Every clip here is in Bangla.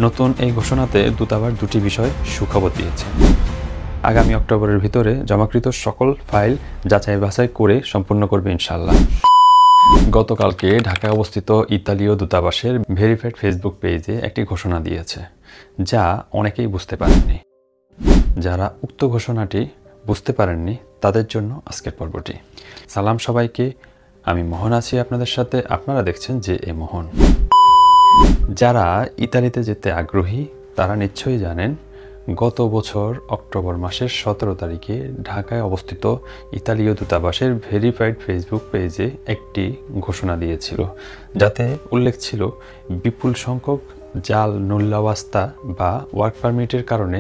নতুন এই ঘোষণাতে দূতাবাস দুটি বিষয় সুখবর দিয়েছে। আগামী অক্টোবরের ভিতরে জমাকৃত সকল ফাইল যাচাই বাছাই করে সম্পূর্ণ করবে ইনশাআল্লাহ। গতকালকে ঢাকায় অবস্থিত ইতালীয় দূতাবাসের ভেরিফাইড ফেসবুক পেজে একটি ঘোষণা দিয়েছে, যা অনেকেই বুঝতে পারেননি। যারা উক্ত ঘোষণাটি বুঝতে পারেননি তাদের জন্য আজকের পর্বটি। সালাম সবাইকে, আমি মোহন আছি আপনাদের সাথে। আপনারা দেখছেন যে এ মোহন। যারা ইতালিতে যেতে আগ্রহী তারা নিশ্চয়ই জানেন, গত বছর অক্টোবর মাসের 17 তারিখে ঢাকায় অবস্থিত ইতালীয় দূতাবাসের ভেরিফাইড ফেসবুক পেজে একটি ঘোষণা দিয়েছিল, যাতে উল্লেখ ছিল বিপুল সংখ্যক জাল নুল্লাওয়াস্তা বা ওয়ার্ক পারমিটের কারণে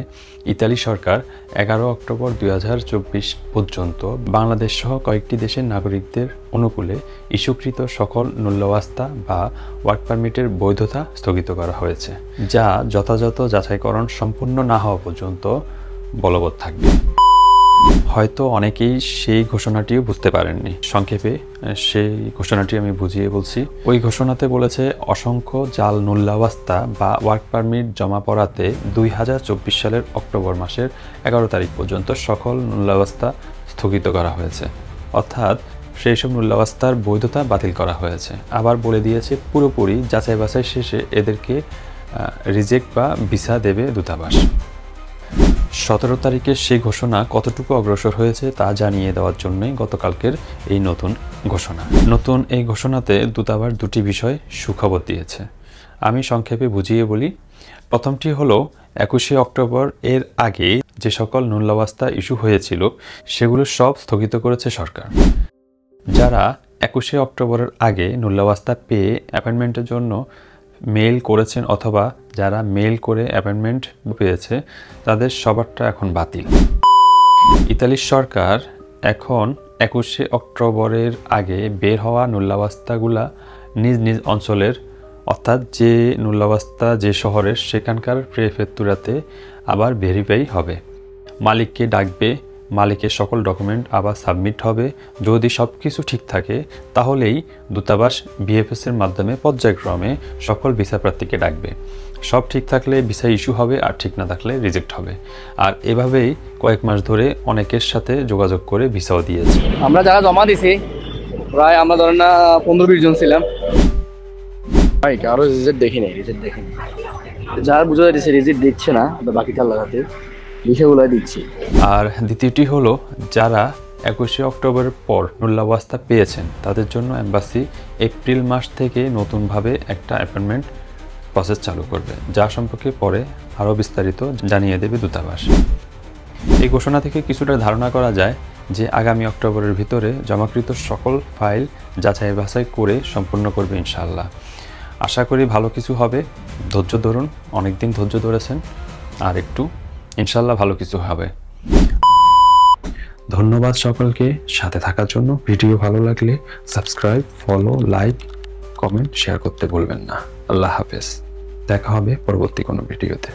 ইতালি সরকার 11 অক্টোবর 2024 পর্যন্ত বাংলাদেশ সহ কয়েকটি দেশের নাগরিকদের অনুকূলে ইস্যুকৃত সকল নুল্লাওয়াস্তা বা ওয়ার্ক পারমিটের বৈধতা স্থগিত করা হয়েছে, যা যথাযথ যাচাইকরণ সম্পূর্ণ না হওয়া পর্যন্ত বলবৎ থাকবে। হয়তো অনেকেই সেই ঘোষণাটিও বুঝতে পারেননি। সংক্ষেপে সেই ঘোষণাটি আমি বুঝিয়ে বলছি। ওই ঘোষণাতে বলেছে, অসংখ্য জাল নুল্লাওয়াস্তা বা ওয়ার্ক পারমিট জমা পড়াতে 2024 সালের অক্টোবর মাসের 11 তারিখ পর্যন্ত সকল নুল্লাওয়াস্তা স্থগিত করা হয়েছে, অর্থাৎ সেই সব নুল্লাওয়াস্তার বৈধতা বাতিল করা হয়েছে। আবার বলে দিয়েছে পুরোপুরি যাচাই বাছাই শেষে এদেরকে রিজেক্ট বা ভিসা দেবে দূতাবাস। 17 তারিখের সেই ঘোষণা কতটুকু অগ্রসর হয়েছে তা জানিয়ে দেওয়ার জন্যই গতকালকের এই নতুন ঘোষণা। নতুন এই ঘোষণাতে দূতাবাস দুটি বিষয় সুখবর দিয়েছে। আমি সংক্ষেপে বুঝিয়ে বলি। প্রথমটি হলো, 21 অক্টোবর এর আগে যে সকল নুল্লাওয়াস্তা ইস্যু হয়েছিল সেগুলো সব স্থগিত করেছে সরকার। যারা 21 অক্টোবরের আগে নুল্লাওয়াস্তা পেয়ে অ্যাপয়েন্টমেন্টের জন্য মেইল করেছেন অথবা যারা মেইল করে অ্যাপয়েন্টমেন্ট পেয়েছে তাদের সবারটা এখন বাতিল। ইতালির সরকার এখন 21 অক্টোবরের আগে বের হওয়া নুল্লাওয়াস্তাগুলা নিজ নিজ অঞ্চলের, অর্থাৎ যে নুল্লাওয়াস্তা যে শহরের সেখানকার প্রেফেক্তুরাতে আবার ভেরিফাই হবে। মালিককে ডাকবে, মালিকের সকল ডকুমেন্ট আবার সাবমিট হবে। যদি সব কিছু ঠিক থাকে তাহলেই দূতাবাস বিএফএসের মাধ্যমে পর্যায়ক্রমে সকল ভিসা প্রার্থীকে ডাকবে। সব ঠিক থাকলে ভিসা ইস্যু হবে, আর ঠিক না থাকলে রিজেক্ট হবে। আর এভাবেই কয়েক মাস ধরে অনেকের সাথে যোগাযোগ করে ভিসাও দিয়েছে। আমরা যারা জমা দিছি প্রায় আমরা ধরেন না 15-20 জন ছিলাম। ভাই কারো রিজেক্ট দেখিনি, যারা বুঝে যাচ্ছে রিজেক্ট দিচ্ছে না, বাকিটা লাগাতে বিষয়গুলো দিচ্ছি। আর দ্বিতীয়টি হলো, যারা 21 অক্টোবরের পর নুল্লাওয়াস্তা পেয়েছেন তাদের জন্য এম্বাসি এপ্রিল মাস থেকে নতুনভাবে একটা অ্যাপয়েন্টমেন্ট প্রসেস চালু করবে, যা সম্পর্কে পরে আরও বিস্তারিত জানিয়ে দেবে দূতাবাস। এই ঘোষণা থেকে কিছুটা ধারণা করা যায় যে আগামী অক্টোবরের ভিতরে জমাকৃত সকল ফাইল যাচাই বাছাই করে সম্পূর্ণ করবে ইনশাআল্লাহ। আশা করি ভালো কিছু হবে। ধৈর্য ধরুন, অনেকদিন ধৈর্য ধরেছেন, আর একটু ইনশাআল্লাহ ভালো কিছু হবে। ধন্যবাদ সকলকে সাথে থাকার জন্য। ভিডিও ভালো লাগলে subscribe, follow, like, comment, share করতে ভুলবেন না। আল্লাহ হাফেজ। দেখা হবে পরবর্তী কোনো ভিডিওতে।